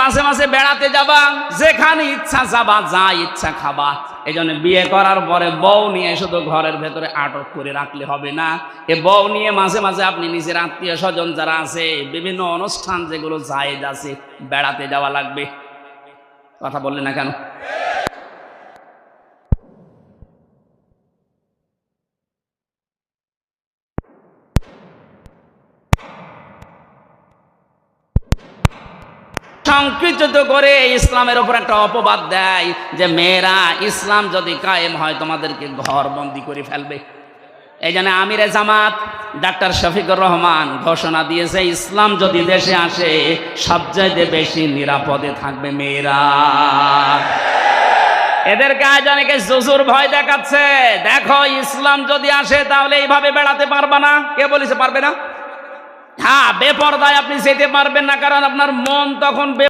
মাঝে মাঝে বেড়াতে যাবা, যেখানে ইচ্ছা যাবা, যা ইচ্ছা খাবা। এই জন্য বিয়ে করার পরে বউ নিয়ে শুধু ঘরের ভেতরে আটক করে রাখলে হবে না। এ বউ নিয়ে মাঝে মাঝে আপনি নিজের আত্মীয় স্বজন যারা আছে, বিভিন্ন অনুষ্ঠান যেগুলো জায়েজ আছে, বেড়াতে যাওয়া লাগবে। কথা বললেন না কেন? সংকুচিত করে ইসলামের উপর একটা অপবাদ দেয় যে মেয়েরা ইসলাম যদি কায়েম হয় তোমাদেরকে ঘর বন্দি করে ফেলবে। এই জন্য আমিরে জামাত ডাক্তার শফিকুর রহমান ঘোষণা দিয়েছে, ইসলাম যদি দেশে আসে সবচাইতে বেশি নিরাপদে থাকবে মেয়েরা। এদেরকে আজ অনেকে জুজুর ভয় দেখাচ্ছে, দেখো ইসলাম যদি আসে তাহলে এইভাবে বেড়াতে পারবা না। কে বলেছে পারবে না? হ্যাঁ, বেপরদায় আপনি যেতে পারবেন না, কারণ আপনার মন তখন